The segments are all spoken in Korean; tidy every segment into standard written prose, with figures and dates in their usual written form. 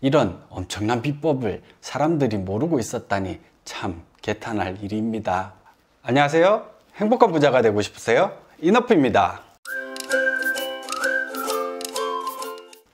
이런 엄청난 비법을 사람들이 모르고 있었다니 참 개탄할 일입니다. 안녕하세요. 행복한 부자가 되고 싶으세요? 이너프입니다.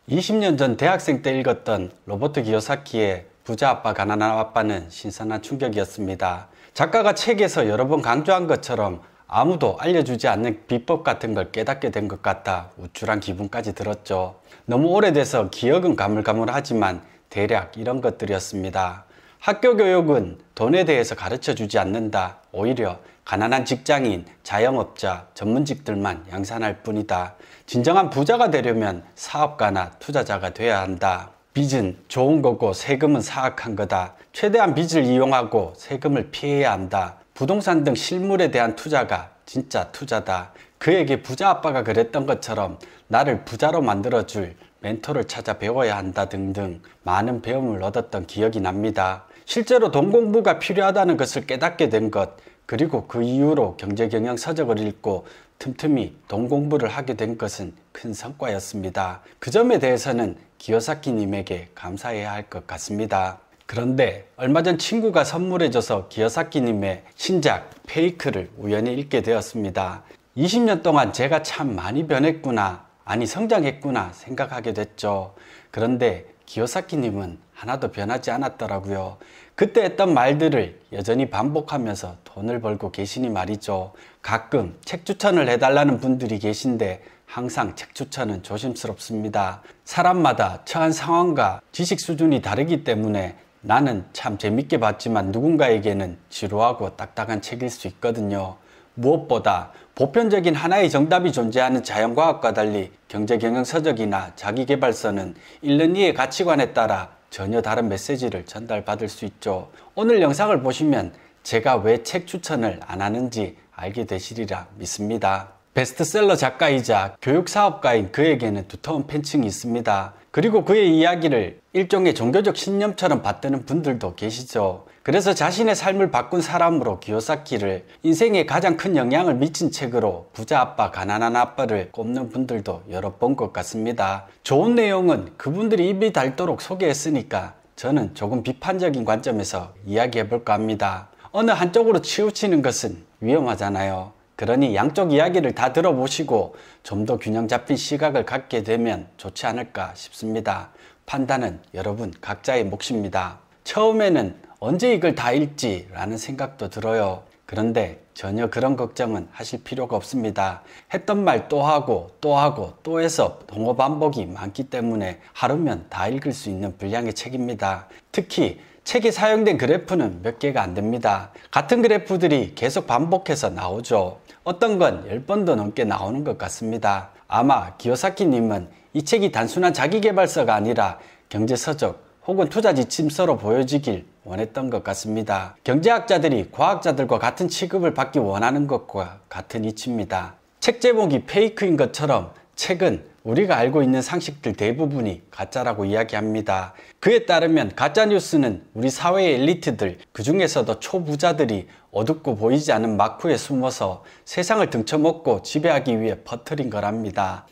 20년 전 대학생 때 읽었던 로버트 기요사키의 부자 아빠 가난한 아빠는 신선한 충격이었습니다. 작가가 책에서 여러 번 강조한 것처럼 아무도 알려주지 않는 비법 같은 걸 깨닫게 된 것 같아 우쭐한 기분까지 들었죠. 너무 오래돼서 기억은 가물가물하지만 대략 이런 것들이었습니다. 학교 교육은 돈에 대해서 가르쳐 주지 않는다. 오히려 가난한 직장인, 자영업자, 전문직들만 양산할 뿐이다. 진정한 부자가 되려면 사업가나 투자자가 돼야 한다. 빚은 좋은 거고 세금은 사악한 거다. 최대한 빚을 이용하고 세금을 피해야 한다. 부동산 등 실물에 대한 투자가 진짜 투자다. 그에게 부자 아빠가 그랬던 것처럼 나를 부자로 만들어줄 멘토를 찾아 배워야 한다 등등 많은 배움을 얻었던 기억이 납니다. 실제로 돈 공부가 필요하다는 것을 깨닫게 된 것, 그리고 그 이후로 경제경영 서적을 읽고 틈틈이 돈 공부를 하게 된 것은 큰 성과였습니다. 그 점에 대해서는 기요사키님에게 감사해야 할 것 같습니다. 그런데 얼마 전 친구가 선물해줘서 기요사키님의 신작 페이크를 우연히 읽게 되었습니다. 20년 동안 제가 참 많이 변했구나, 아니 성장했구나 생각하게 됐죠. 그런데 기요사키님은 하나도 변하지 않았더라고요. 그때 했던 말들을 여전히 반복하면서 돈을 벌고 계시니 말이죠. 가끔 책 추천을 해달라는 분들이 계신데 항상 책 추천은 조심스럽습니다. 사람마다 처한 상황과 지식 수준이 다르기 때문에 나는 참 재밌게 봤지만 누군가에게는 지루하고 딱딱한 책일 수 있거든요. 무엇보다 보편적인 하나의 정답이 존재하는 자연과학과 달리 경제경영서적이나 자기계발서는 읽는 이의 가치관에 따라 전혀 다른 메시지를 전달받을 수 있죠. 오늘 영상을 보시면 제가 왜 책 추천을 안 하는지 알게 되시리라 믿습니다. 베스트셀러 작가이자 교육사업가인 그에게는 두터운 팬층이 있습니다. 그리고 그의 이야기를 일종의 종교적 신념처럼 받드는 분들도 계시죠. 그래서 자신의 삶을 바꾼 사람으로 기요사키를 인생에 가장 큰 영향을 미친 책으로 부자 아빠 가난한 아빠를 꼽는 분들도 여러 본 것 같습니다. 좋은 내용은 그분들이 입이 닳도록 소개했으니까 저는 조금 비판적인 관점에서 이야기해볼까 합니다. 어느 한쪽으로 치우치는 것은 위험하잖아요. 그러니 양쪽 이야기를 다 들어보시고 좀 더 균형 잡힌 시각을 갖게 되면 좋지 않을까 싶습니다. 판단은 여러분 각자의 몫입니다. 처음에는 언제 이걸 다 읽지? 라는 생각도 들어요. 그런데 전혀 그런 걱정은 하실 필요가 없습니다. 했던 말 또 하고 또 하고 또 해서 동어 반복이 많기 때문에 하루면 다 읽을 수 있는 분량의 책입니다. 특히 책에 사용된 그래프는 몇 개가 안 됩니다. 같은 그래프들이 계속 반복해서 나오죠. 어떤 건 10번도 넘게 나오는 것 같습니다. 아마 기요사키님은 이 책이 단순한 자기계발서가 아니라 경제서적 혹은 투자 지침서로 보여지길 원했던 것 같습니다. 경제학자들이 과학자들과 같은 취급을 받기 원하는 것과 같은 이치입니다. 책 제목이 페이크인 것처럼 책은 우리가 알고 있는 상식들 대부분이 가짜라고 이야기합니다. 그에 따르면 가짜뉴스는 우리 사회의 엘리트들, 그 중에서도 초부자들이 어둡고 보이지 않는 마쿠에 숨어서 세상을 등쳐먹고 지배하기 위해 퍼뜨린 거랍니다.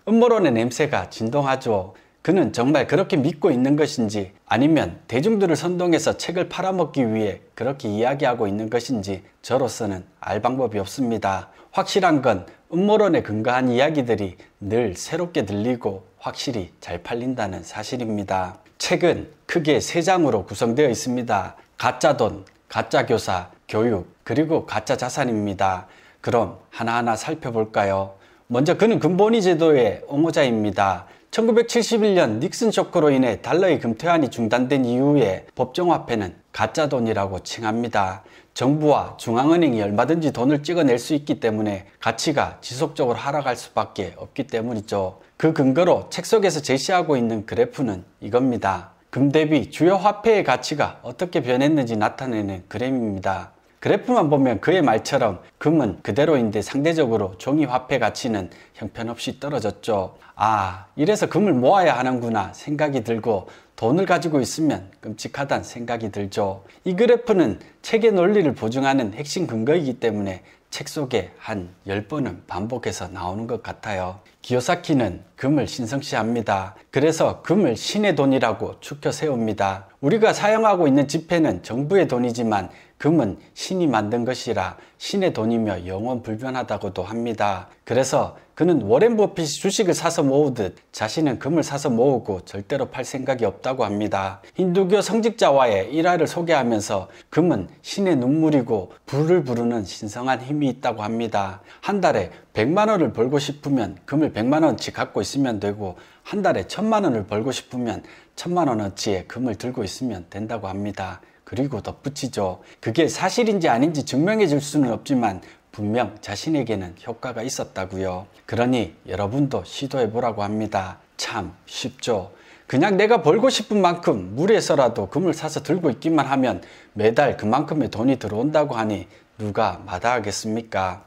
음모론의 냄새가 진동하죠. 그는 정말 그렇게 믿고 있는 것인지 아니면 대중들을 선동해서 책을 팔아먹기 위해 그렇게 이야기하고 있는 것인지 저로서는 알 방법이 없습니다. 확실한 건 음모론에 근거한 이야기들이 늘 새롭게 들리고 확실히 잘 팔린다는 사실입니다. 책은 크게 3장으로 구성되어 있습니다. 가짜 돈, 가짜 교사, 교육, 그리고 가짜 자산입니다. 그럼 하나하나 살펴볼까요? 먼저 그는 금본위 제도의 옹호자입니다. 1971년 닉슨 쇼크로 인해 달러의 금퇴환이 중단된 이후에 법정화폐는 가짜 돈이라고 칭합니다. 정부와 중앙은행이 얼마든지 돈을 찍어낼 수 있기 때문에 가치가 지속적으로 하락할 수밖에 없기 때문이죠. 그 근거로 책 속에서 제시하고 있는 그래프는 이겁니다. 금 대비 주요 화폐의 가치가 어떻게 변했는지 나타내는 그래프입니다. 그래프만 보면 그의 말처럼 금은 그대로인데 상대적으로 종이 화폐 가치는 형편없이 떨어졌죠. 아, 이래서 금을 모아야 하는구나 생각이 들고 돈을 가지고 있으면 끔찍하다는 생각이 들죠. 이 그래프는 책의 논리를 보증하는 핵심 근거이기 때문에 책 속에 한 10번은 반복해서 나오는 것 같아요. 기요사키는 금을 신성시합니다. 그래서 금을 신의 돈이라고 추켜 세웁니다. 우리가 사용하고 있는 지폐는 정부의 돈이지만 금은 신이 만든 것이라 신의 돈이며 영원 불변하다고도 합니다. 그래서 그는 워렌 버핏이 주식을 사서 모으듯 자신은 금을 사서 모으고 절대로 팔 생각이 없다고 합니다. 힌두교 성직자와의 일화를 소개하면서 금은 신의 눈물이고 불을 부르는 신성한 힘이 있다고 합니다. 한 달에 100만 원을 벌고 싶으면 금을 100만 원치 갖고 있으면 되고 한 달에 1000만 원을 벌고 싶으면 1000만 원어치의 금을 들고 있으면 된다고 합니다. 그리고 덧붙이죠. 그게 사실인지 아닌지 증명해 줄 수는 없지만 분명 자신에게는 효과가 있었다고요. 그러니 여러분도 시도해 보라고 합니다. 참 쉽죠. 그냥 내가 벌고 싶은 만큼 무리해서라도 금을 사서 들고 있기만 하면 매달 그만큼의 돈이 들어온다고 하니 누가 마다하겠습니까?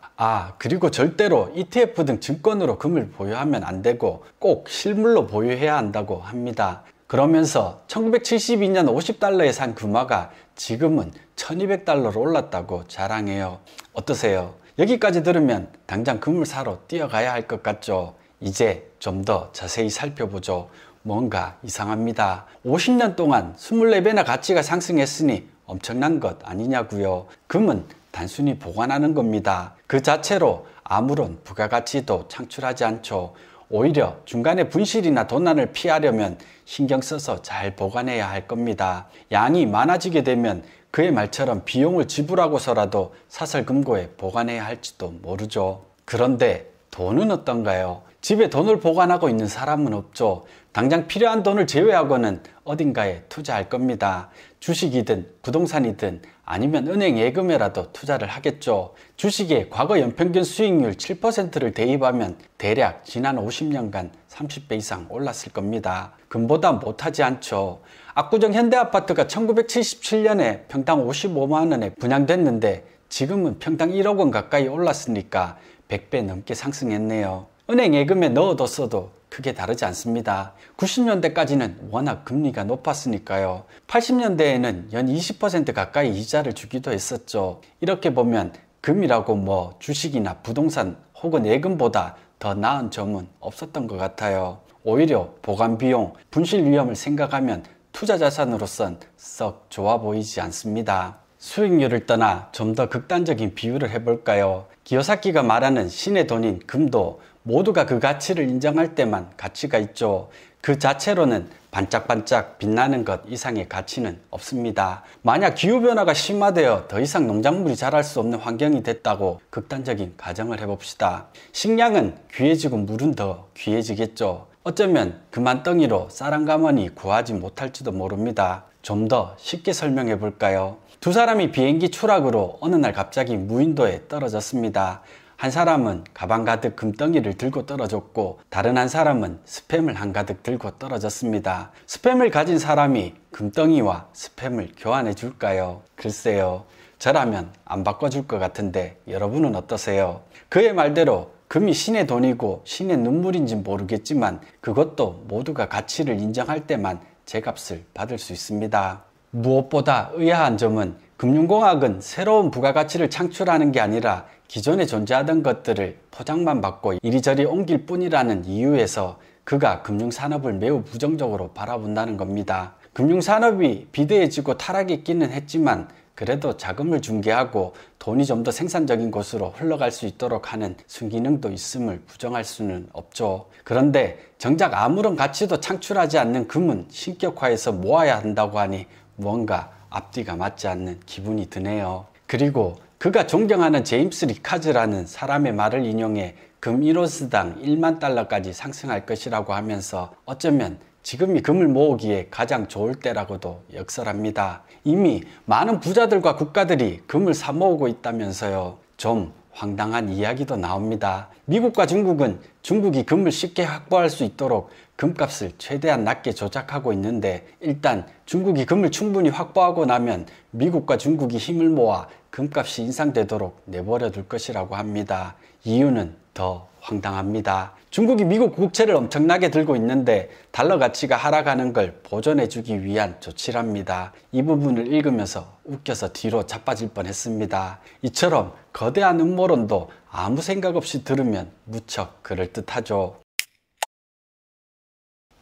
그리고 절대로 ETF 등 증권으로 금을 보유하면 안 되고 꼭 실물로 보유해야 한다고 합니다. 그러면서 1972년 50달러에 산 금화가 지금은 1200달러로 올랐다고 자랑해요. 어떠세요? 여기까지 들으면 당장 금을 사러 뛰어가야 할 것 같죠? 이제 좀 더 자세히 살펴보죠. 뭔가 이상합니다. 50년 동안 24배나 가치가 상승했으니 엄청난 것 아니냐고요. 금은 단순히 보관하는 겁니다. 그 자체로 아무런 부가가치도 창출하지 않죠. 오히려 중간에 분실이나 도난을 피하려면 신경 써서 잘 보관해야 할 겁니다. 양이 많아지게 되면 그의 말처럼 비용을 지불하고서라도 사설금고에 보관해야 할지도 모르죠. 그런데 돈은 어떤가요? 집에 돈을 보관하고 있는 사람은 없죠. 당장 필요한 돈을 제외하고는 어딘가에 투자할 겁니다. 주식이든 부동산이든 아니면 은행 예금에라도 투자를 하겠죠. 주식의 과거 연평균 수익률 7%를 대입하면 대략 지난 50년간 30배 이상 올랐을 겁니다. 금보다 못하지 않죠. 압구정 현대아파트가 1977년에 평당 55만 원에 분양됐는데 지금은 평당 1억 원 가까이 올랐으니까 100배 넘게 상승했네요. 은행 예금에 넣어뒀어도 크게 다르지 않습니다. 90년대까지는 워낙 금리가 높았으니까요. 80년대에는 연 20% 가까이 이자를 주기도 했었죠. 이렇게 보면 금이라고 뭐 주식이나 부동산 혹은 예금보다 더 나은 점은 없었던 것 같아요. 오히려 보관 비용, 분실 위험을 생각하면 투자 자산으로선 썩 좋아 보이지 않습니다. 수익률을 떠나 좀 더 극단적인 비유를 해볼까요? 기요사키가 말하는 신의 돈인 금도 모두가 그 가치를 인정할 때만 가치가 있죠. 그 자체로는 반짝반짝 빛나는 것 이상의 가치는 없습니다. 만약 기후변화가 심화되어 더 이상 농작물이 자랄 수 없는 환경이 됐다고 극단적인 가정을 해봅시다. 식량은 귀해지고 물은 더 귀해지겠죠. 어쩌면 그만덩이로 쌀 한 가마니 구하지 못할지도 모릅니다. 좀 더 쉽게 설명해 볼까요? 두 사람이 비행기 추락으로 어느 날 갑자기 무인도에 떨어졌습니다. 한 사람은 가방 가득 금덩이를 들고 떨어졌고 다른 한 사람은 스팸을 한가득 들고 떨어졌습니다. 스팸을 가진 사람이 금덩이와 스팸을 교환해 줄까요? 글쎄요. 저라면 안 바꿔줄 것 같은데 여러분은 어떠세요? 그의 말대로 금이 신의 돈이고 신의 눈물인지 모르겠지만 그것도 모두가 가치를 인정할 때만 제값을 받을 수 있습니다. 무엇보다 의아한 점은 금융공학은 새로운 부가가치를 창출하는 게 아니라 기존에 존재하던 것들을 포장만 받고 이리저리 옮길 뿐이라는 이유에서 그가 금융산업을 매우 부정적으로 바라본다는 겁니다. 금융산업이 비대해지고 타락했기는 했지만 그래도 자금을 중개하고 돈이 좀 더 생산적인 곳으로 흘러갈 수 있도록 하는 순기능도 있음을 부정할 수는 없죠. 그런데 정작 아무런 가치도 창출하지 않는 금은 신격화해서 모아야 한다고 하니 뭔가 앞뒤가 맞지 않는 기분이 드네요. 그리고 그가 존경하는 제임스 리카즈라는 사람의 말을 인용해 금 1온스당 1만 달러까지 상승할 것이라고 하면서 어쩌면 지금이 금을 모으기에 가장 좋을 때라고도 역설합니다. 이미 많은 부자들과 국가들이 금을 사 모으고 있다면서요. 좀 황당한 이야기도 나옵니다. 미국과 중국은 중국이 금을 쉽게 확보할 수 있도록 금값을 최대한 낮게 조작하고 있는데 일단 중국이 금을 충분히 확보하고 나면 미국과 중국이 힘을 모아 금값이 인상되도록 내버려 둘 것이라고 합니다. 이유는 더 황당합니다. 중국이 미국 국채를 엄청나게 들고 있는데 달러 가치가 하락하는 걸 보존해주기 위한 조치랍니다. 이 부분을 읽으면서 웃겨서 뒤로 자빠질 뻔했습니다. 이처럼 거대한 음모론도 아무 생각 없이 들으면 무척 그럴듯하죠.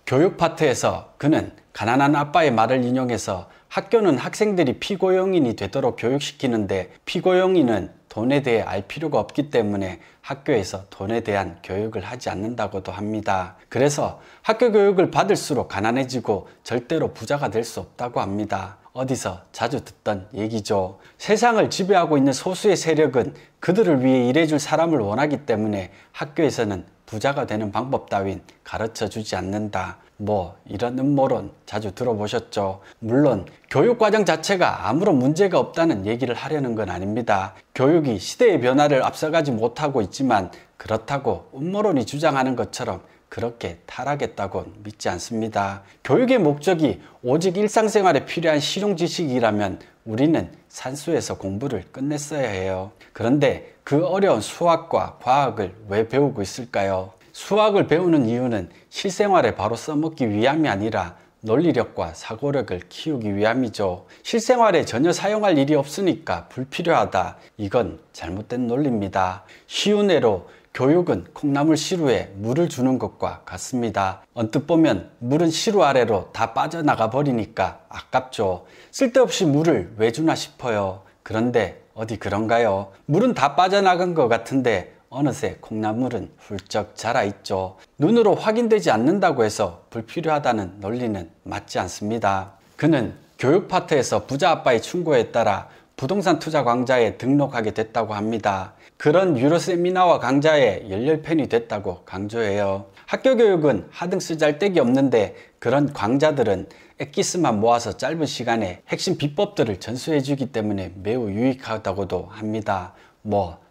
교육 파트에서 그는 가난한 아빠의 말을 인용해서 학교는 학생들이 피고용인이 되도록 교육시키는데 피고용인은 돈에 대해 알 필요가 없기 때문에 학교에서 돈에 대한 교육을 하지 않는다고도 합니다. 그래서 학교 교육을 받을수록 가난해지고 절대로 부자가 될 수 없다고 합니다. 어디서 자주 듣던 얘기죠. 세상을 지배하고 있는 소수의 세력은 그들을 위해 일해줄 사람을 원하기 때문에 학교에서는 부자가 되는 방법 따윈 가르쳐 주지 않는다. 뭐 이런 음모론 자주 들어보셨죠. 물론 교육과정 자체가 아무런 문제가 없다는 얘기를 하려는 건 아닙니다. 교육이 시대의 변화를 앞서가지 못하고 있지만 그렇다고 음모론이 주장하는 것처럼 그렇게 타락했다곤 믿지 않습니다. 교육의 목적이 오직 일상생활에 필요한 실용 지식이라면 우리는 산수에서 공부를 끝냈어야 해요. 그런데 그 어려운 수학과 과학을 왜 배우고 있을까요? 수학을 배우는 이유는 실생활에 바로 써먹기 위함이 아니라 논리력과 사고력을 키우기 위함이죠. 실생활에 전혀 사용할 일이 없으니까 불필요하다. 이건 잘못된 논리입니다. 쉬운 예로 교육은 콩나물 시루에 물을 주는 것과 같습니다. 언뜻 보면 물은 시루 아래로 다 빠져나가 버리니까 아깝죠. 쓸데없이 물을 왜 주나 싶어요. 그런데 어디 그런가요? 물은 다 빠져나간 것 같은데 어느새 콩나물은 훌쩍 자라있죠. 눈으로 확인되지 않는다고 해서 불필요하다는 논리는 맞지 않습니다. 그는 교육 파트에서 부자 아빠의 충고에 따라 부동산 투자 강좌에 등록하게 됐다고 합니다. 그런 유료 세미나와 강좌에 열렬 팬이 됐다고 강조해요. 학교 교육은 하등 쓰잘데기 없는데 그런 강좌들은 엑기스만 모아서 짧은 시간에 핵심 비법들을 전수해주기 때문에 매우 유익하다고도 합니다.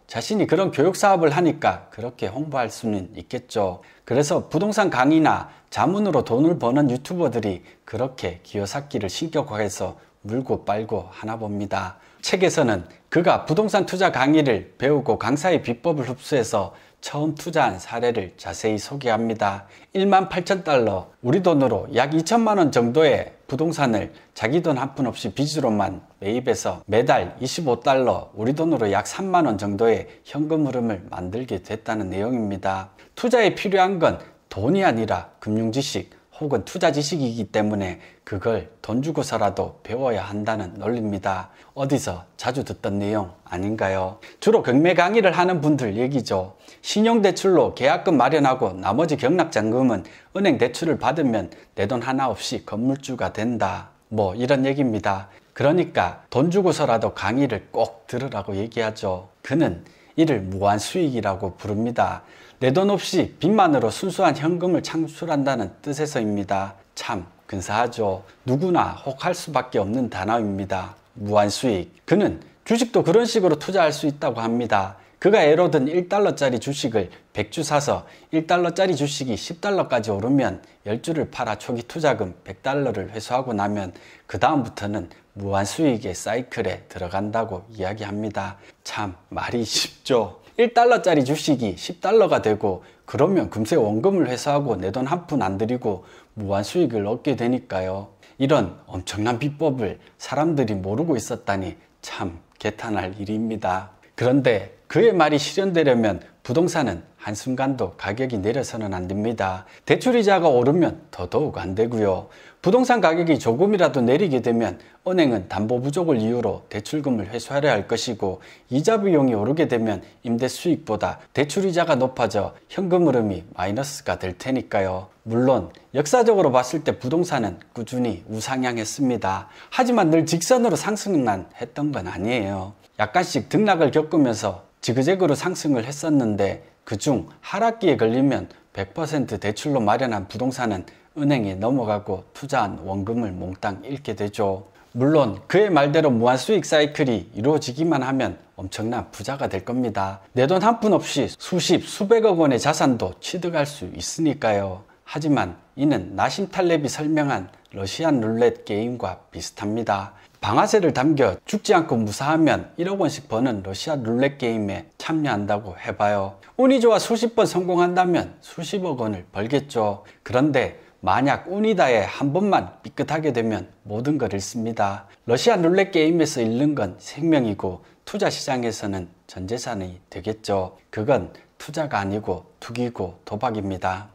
자신이 그런 교육 사업을 하니까 그렇게 홍보할 수는 있겠죠. 그래서 부동산 강의나 자문으로 돈을 버는 유튜버들이 그렇게 기어삭기를 신격화해서 물고 빨고 하나 봅니다. 책에서는 그가 부동산 투자 강의를 배우고 강사의 비법을 흡수해서 처음 투자한 사례를 자세히 소개합니다. 18,000달러, 우리 돈으로 약 2천만 원 정도의 부동산을 자기 돈 한 푼 없이 빚으로만 매입해서 매달 25달러, 우리 돈으로 약 3만 원 정도의 현금 흐름을 만들게 됐다는 내용입니다. 투자에 필요한 건 돈이 아니라 금융 지식 혹은 투자 지식이기 때문에 그걸 돈 주고서라도 배워야 한다는 논리입니다. 어디서 자주 듣던 내용 아닌가요? 주로 경매 강의를 하는 분들 얘기죠. 신용대출로 계약금 마련하고 나머지 경락잔금은 은행 대출을 받으면 내 돈 하나 없이 건물주가 된다. 이런 얘기입니다. 그러니까 돈 주고서라도 강의를 꼭 들으라고 얘기하죠. 그는 이를 무한수익이라고 부릅니다. 내 돈 없이 빚만으로 순수한 현금을 창출한다는 뜻에서입니다. 참 근사하죠. 누구나 혹할 수밖에 없는 단어입니다. 무한수익. 그는 주식도 그런 식으로 투자할 수 있다고 합니다. 그가 예로 든 1달러짜리 주식을 100주 사서 1달러짜리 주식이 10달러까지 오르면 10주를 팔아 초기 투자금 100달러를 회수하고 나면 그 다음부터는 무한수익의 사이클에 들어간다고 이야기합니다. 참 말이 쉽죠. 1달러짜리 주식이 10달러가 되고 그러면 금세 원금을 회수하고 내 돈 한 푼 안 들이고 무한수익을 얻게 되니까요. 이런 엄청난 비법을 사람들이 모르고 있었다니 참 개탄할 일입니다. 그런데 그의 말이 실현되려면 부동산은 한순간도 가격이 내려서는 안 됩니다. 대출이자가 오르면 더더욱 안 되고요. 부동산 가격이 조금이라도 내리게 되면 은행은 담보 부족을 이유로 대출금을 회수하려 할 것이고 이자 비용이 오르게 되면 임대 수익보다 대출이자가 높아져 현금 흐름이 마이너스가 될 테니까요. 물론 역사적으로 봤을 때 부동산은 꾸준히 우상향했습니다. 하지만 늘 직선으로 상승만 했던 건 아니에요. 약간씩 등락을 겪으면서 지그재그로 상승을 했었는데 그중 하락기에 걸리면 100% 대출로 마련한 부동산은 은행에 넘어가고 투자한 원금을 몽땅 잃게 되죠. 물론 그의 말대로 무한수익 사이클이 이루어지기만 하면 엄청난 부자가 될 겁니다. 내 돈 한 푼 없이 수십, 수백억 원의 자산도 취득할 수 있으니까요. 하지만 이는 나심 탈렙이 설명한 러시안 룰렛 게임과 비슷합니다. 방아쇠를 당겨 죽지 않고 무사하면 1억 원씩 버는 러시안 룰렛 게임에 참여한다고 해봐요. 운이 좋아 수십 번 성공한다면 수십억 원을 벌겠죠. 그런데 만약 운이다에 한 번만 삐끗하게 되면 모든 걸 잃습니다. 러시안 룰렛 게임에서 잃는 건 생명이고 투자 시장에서는 전 재산이 되겠죠. 그건 투자가 아니고 투기고 도박입니다.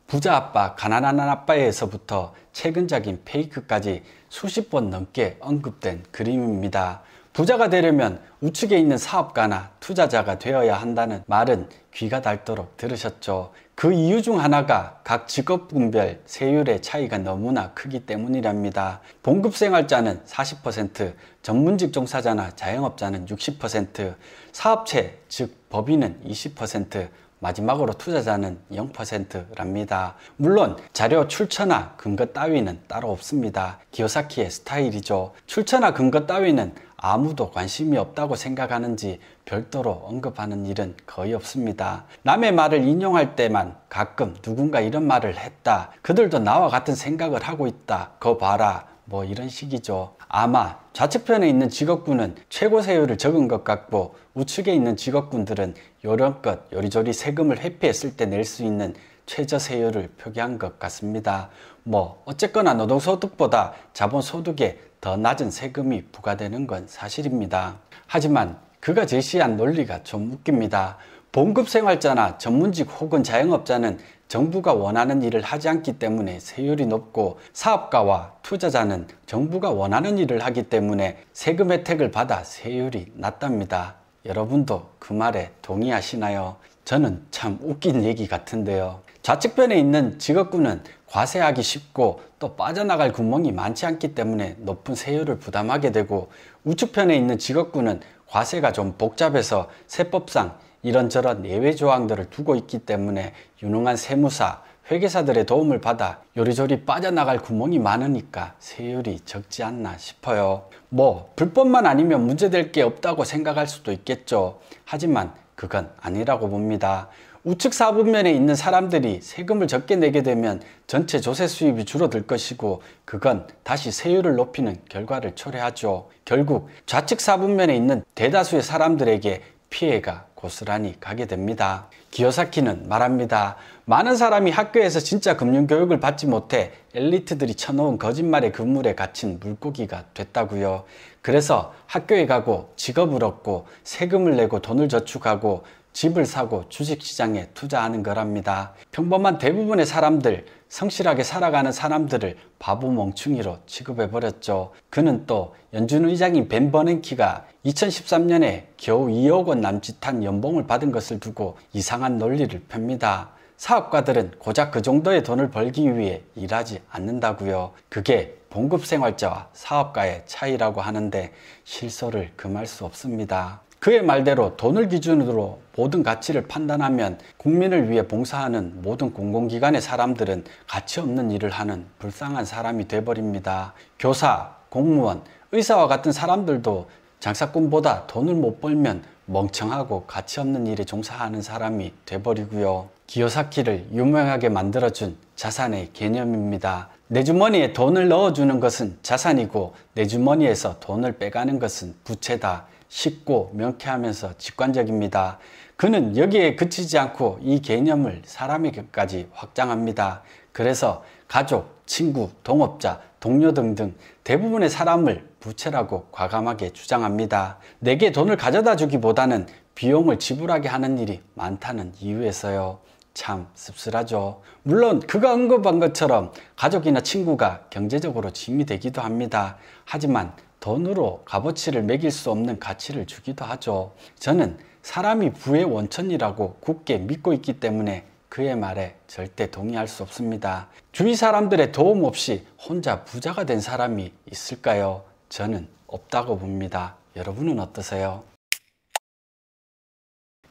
부자 아빠, 가난한 아빠에서부터 최근적인 페이크까지 수십 번 넘게 언급된 그림입니다. 부자가 되려면 우측에 있는 사업가나 투자자가 되어야 한다는 말은 귀가 닳도록 들으셨죠. 그 이유 중 하나가 각 직업군별 세율의 차이가 너무나 크기 때문이랍니다. 봉급생활자는 40%, 전문직 종사자나 자영업자는 60%, 사업체 즉 법인은 20%, 마지막으로 투자자는 0%랍니다. 물론 자료 출처나 근거 따위는 따로 없습니다. 기요사키의 스타일이죠. 출처나 근거 따위는 아무도 관심이 없다고 생각하는지 별도로 언급하는 일은 거의 없습니다. 남의 말을 인용할 때만 가끔 누군가 이런 말을 했다. 그들도 나와 같은 생각을 하고 있다. 거 봐라. 뭐 이런 식이죠. 아마 좌측편에 있는 직업군은 최고 세율을 적은 것 같고 우측에 있는 직업군들은 요런껏 요리조리 세금을 회피했을 때 낼 수 있는 최저 세율을 표기한 것 같습니다. 뭐 어쨌거나 노동소득보다 자본소득에 더 낮은 세금이 부과되는 건 사실입니다. 하지만 그가 제시한 논리가 좀 웃깁니다. 봉급생활자나 전문직 혹은 자영업자는 정부가 원하는 일을 하지 않기 때문에 세율이 높고 사업가와 투자자는 정부가 원하는 일을 하기 때문에 세금 혜택을 받아 세율이 낮답니다. 여러분도 그 말에 동의하시나요? 저는 참 웃긴 얘기 같은데요. 좌측편에 있는 직업군은 과세하기 쉽고 또 빠져나갈 구멍이 많지 않기 때문에 높은 세율을 부담하게 되고 우측편에 있는 직업군은 과세가 좀 복잡해서 세법상 이런저런 예외 조항들을 두고 있기 때문에 유능한 세무사, 회계사들의 도움을 받아 요리조리 빠져나갈 구멍이 많으니까 세율이 적지 않나 싶어요. 뭐 불법만 아니면 문제될 게 없다고 생각할 수도 있겠죠. 하지만 그건 아니라고 봅니다. 우측 4분면에 있는 사람들이 세금을 적게 내게 되면 전체 조세 수입이 줄어들 것이고 그건 다시 세율을 높이는 결과를 초래하죠. 결국 좌측 4분면에 있는 대다수의 사람들에게 피해가 고스란히 가게 됩니다. 기요사키는 말합니다. 많은 사람이 학교에서 진짜 금융교육을 받지 못해 엘리트들이 쳐놓은 거짓말의 그물에 갇힌 물고기가 됐다고요. 그래서 학교에 가고 직업을 얻고 세금을 내고 돈을 저축하고 집을 사고 주식시장에 투자하는 거랍니다. 평범한 대부분의 사람들, 성실하게 살아가는 사람들을 바보 멍충이로 취급해버렸죠. 그는 또 연준 의장인 벤 버냉키가 2013년에 겨우 2억 원 남짓한 연봉을 받은 것을 두고 이상한 논리를 펴니다. 사업가들은 고작 그 정도의 돈을 벌기 위해 일하지 않는다고요. 그게 봉급생활자와 사업가의 차이라고 하는데 실소를 금할 수 없습니다. 그의 말대로 돈을 기준으로 모든 가치를 판단하면 국민을 위해 봉사하는 모든 공공기관의 사람들은 가치 없는 일을 하는 불쌍한 사람이 돼버립니다. 교사, 공무원, 의사와 같은 사람들도 장사꾼보다 돈을 못 벌면 멍청하고 가치 없는 일에 종사하는 사람이 돼버리고요. 기요사키를 유명하게 만들어준 자산의 개념입니다. 내 주머니에 돈을 넣어주는 것은 자산이고 내 주머니에서 돈을 빼가는 것은 부채다. 쉽고 명쾌하면서 직관적입니다. 그는 여기에 그치지 않고 이 개념을 사람에게까지 확장합니다. 그래서 가족, 친구, 동업자, 동료 등등 대부분의 사람을 부채라고 과감하게 주장합니다. 내게 돈을 가져다 주기보다는 비용을 지불하게 하는 일이 많다는 이유에서요. 참 씁쓸하죠. 물론 그가 언급한 것처럼 가족이나 친구가 경제적으로 짐이 되기도 합니다. 하지만 돈으로 값어치를 매길 수 없는 가치를 주기도 하죠. 저는 사람이 부의 원천이라고 굳게 믿고 있기 때문에 그의 말에 절대 동의할 수 없습니다. 주위 사람들의 도움 없이 혼자 부자가 된 사람이 있을까요? 저는 없다고 봅니다. 여러분은 어떠세요?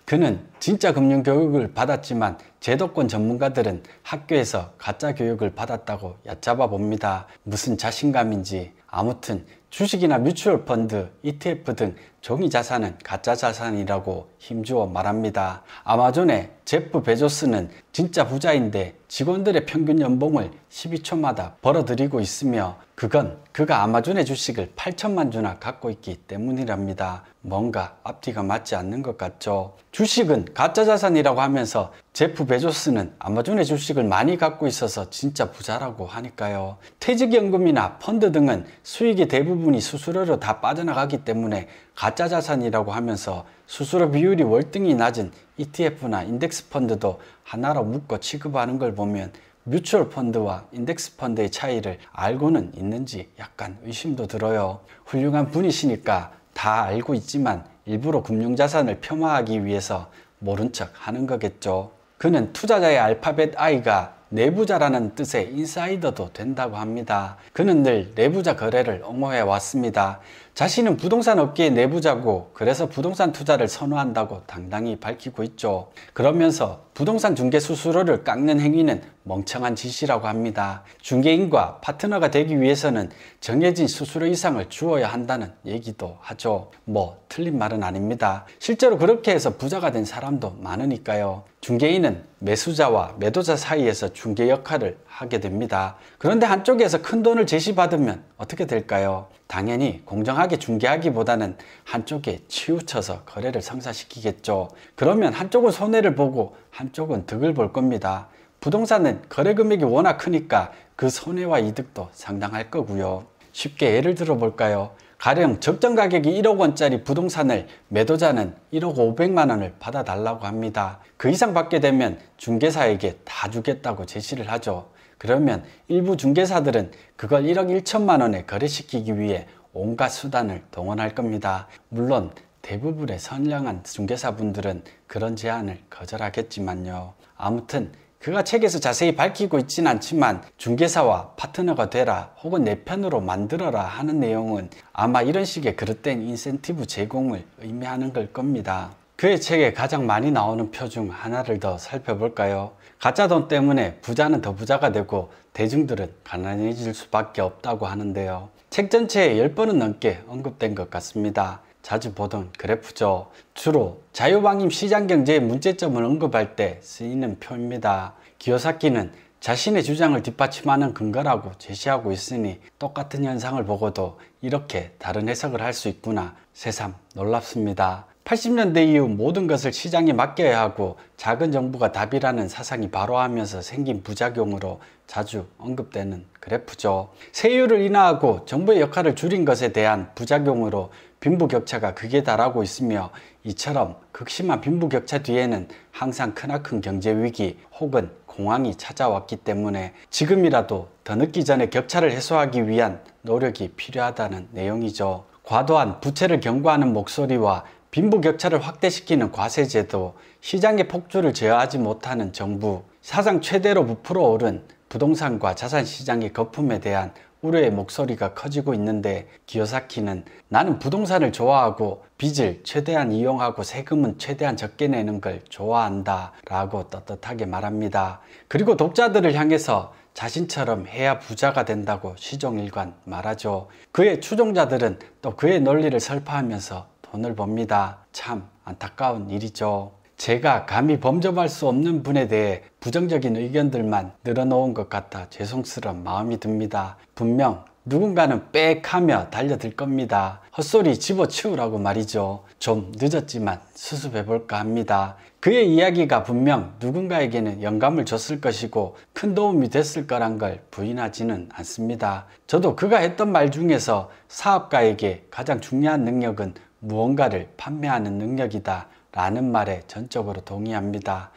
그는 진짜 금융교육을 받았지만 제도권 전문가들은 학교에서 가짜 교육을 받았다고 얕잡아 봅니다. 무슨 자신감인지. 아무튼 주식이나 뮤추얼 펀드, ETF 등 종이 자산은 가짜 자산이라고 힘주어 말합니다. 아마존의 제프 베조스는 진짜 부자인데 직원들의 평균 연봉을 12초마다 벌어들이고 있으며 그건 그가 아마존의 주식을 8천만 주나 갖고 있기 때문이랍니다. 뭔가 앞뒤가 맞지 않는 것 같죠. 주식은 가짜 자산이라고 하면서 제프 베조스는 아마존의 주식을 많이 갖고 있어서 진짜 부자라고 하니까요. 퇴직연금이나 펀드 등은 수익의 대부분이 수수료로 다 빠져나가기 때문에 가짜 자산이라고 하면서 수수료 비율이 월등히 낮은 ETF나 인덱스 펀드도 하나로 묶어 취급하는 걸 보면 뮤추얼 펀드와 인덱스 펀드의 차이를 알고는 있는지 약간 의심도 들어요. 훌륭한 분이시니까 다 알고 있지만 일부러 금융자산을 폄하하기 위해서 모른 척 하는 거겠죠. 그는 투자자의 알파벳 I가 내부자라는 뜻의 인사이더도 된다고 합니다. 그는 늘 내부자 거래를 옹호해 왔습니다. 자신은 부동산 업계의 내부자고 그래서 부동산 투자를 선호한다고 당당히 밝히고 있죠. 그러면서 부동산 중개 수수료를 깎는 행위는 멍청한 짓이라고 합니다. 중개인과 파트너가 되기 위해서는 정해진 수수료 이상을 주어야 한다는 얘기도 하죠. 뭐 틀린 말은 아닙니다. 실제로 그렇게 해서 부자가 된 사람도 많으니까요. 중개인은 매수자와 매도자 사이에서 중개 역할을 하게 됩니다. 그런데 한쪽에서 큰 돈을 제시받으면 어떻게 될까요? 당연히 공정하게 중개하기보다는 한쪽에 치우쳐서 거래를 성사시키겠죠. 그러면 한쪽은 손해를 보고 한쪽은 득을 볼 겁니다. 부동산은 거래 금액이 워낙 크니까 그 손해와 이득도 상당할 거고요. 쉽게 예를 들어 볼까요? 가령 적정 가격이 1억 원짜리 부동산을 매도자는 1억 500만 원을 받아달라고 합니다. 그 이상 받게 되면 중개사에게 다 주겠다고 제시를 하죠. 그러면 일부 중개사들은 그걸 1억 1천만 원에 거래시키기 위해 온갖 수단을 동원할 겁니다. 물론 대부분의 선량한 중개사분들은 그런 제안을 거절하겠지만요. 아무튼 그가 책에서 자세히 밝히고 있진 않지만 중개사와 파트너가 되라 혹은 내 편으로 만들어라 하는 내용은 아마 이런 식의 그릇된 인센티브 제공을 의미하는 걸 겁니다. 그의 책에 가장 많이 나오는 표 중 하나를 더 살펴볼까요? 가짜 돈 때문에 부자는 더 부자가 되고 대중들은 가난해질 수밖에 없다고 하는데요. 책 전체에 10번은 넘게 언급된 것 같습니다. 자주 보던 그래프죠. 주로 자유방임 시장경제의 문제점을 언급할 때 쓰이는 표입니다. 기요사키는 자신의 주장을 뒷받침하는 근거라고 제시하고 있으니 똑같은 현상을 보고도 이렇게 다른 해석을 할 수 있구나 새삼 놀랍습니다. 80년대 이후 모든 것을 시장에 맡겨야 하고 작은 정부가 답이라는 사상이 발화하면서 생긴 부작용으로 자주 언급되는 그래프죠. 세율을 인하하고 정부의 역할을 줄인 것에 대한 부작용으로 빈부격차가 극에 달하고 있으며 이처럼 극심한 빈부격차 뒤에는 항상 크나큰 경제위기 혹은 공황이 찾아왔기 때문에 지금이라도 더 늦기 전에 격차를 해소하기 위한 노력이 필요하다는 내용이죠. 과도한 부채를 경고하는 목소리와 빈부격차를 확대시키는 과세제도, 시장의 폭주를 제어하지 못하는 정부, 사상 최대로 부풀어 오른 부동산과 자산시장의 거품에 대한 우려의 목소리가 커지고 있는데 기요사키는 나는 부동산을 좋아하고 빚을 최대한 이용하고 세금은 최대한 적게 내는 걸 좋아한다 라고 떳떳하게 말합니다. 그리고 독자들을 향해서 자신처럼 해야 부자가 된다고 시종일관 말하죠. 그의 추종자들은 또 그의 논리를 설파하면서 돈을 법니다. 참 안타까운 일이죠. 제가 감히 범접할 수 없는 분에 대해 부정적인 의견들만 늘어놓은 것 같아 죄송스러운 마음이 듭니다. 분명 누군가는 빽 하며 달려들 겁니다. 헛소리 집어치우라고 말이죠. 좀 늦었지만 수습해볼까 합니다. 그의 이야기가 분명 누군가에게는 영감을 줬을 것이고 큰 도움이 됐을 거란 걸 부인하지는 않습니다. 저도 그가 했던 말 중에서 사업가에게 가장 중요한 능력은 무언가를 판매하는 능력이다 라는 말에 전적으로 동의합니다.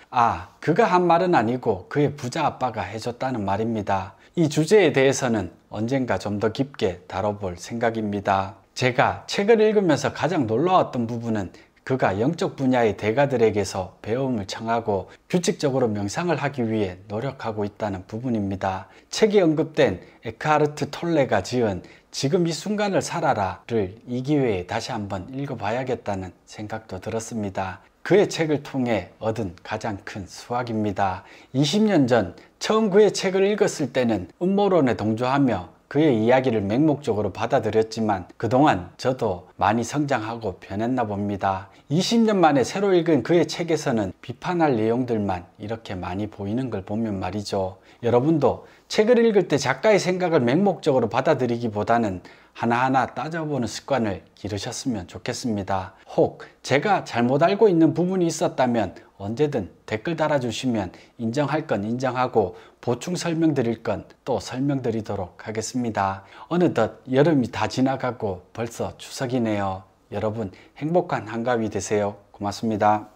그가 한 말은 아니고 그의 부자 아빠가 해줬다는 말입니다. 이 주제에 대해서는 언젠가 좀 더 깊게 다뤄볼 생각입니다. 제가 책을 읽으면서 가장 놀라웠던 부분은 그가 영적 분야의 대가들에게서 배움을 청하고 규칙적으로 명상을 하기 위해 노력하고 있다는 부분입니다. 책에 언급된 에크하르트 톨레가 지은 지금 이 순간을 살아라를 이 기회에 다시 한번 읽어봐야겠다는 생각도 들었습니다. 그의 책을 통해 얻은 가장 큰 수확입니다. 20년 전 처음 그의 책을 읽었을 때는 음모론에 동조하며 그의 이야기를 맹목적으로 받아들였지만 그동안 저도 많이 성장하고 변했나 봅니다. 20년 만에 새로 읽은 그의 책에서는 비판할 내용들만 이렇게 많이 보이는 걸 보면 말이죠. 여러분도 책을 읽을 때 작가의 생각을 맹목적으로 받아들이기보다는 하나하나 따져보는 습관을 기르셨으면 좋겠습니다. 혹 제가 잘못 알고 있는 부분이 있었다면 언제든 댓글 달아주시면 인정할 건 인정하고 보충 설명드릴 건 또 설명드리도록 하겠습니다. 어느덧 여름이 다 지나가고 벌써 추석이네요. 여러분 행복한 한가위 되세요. 고맙습니다.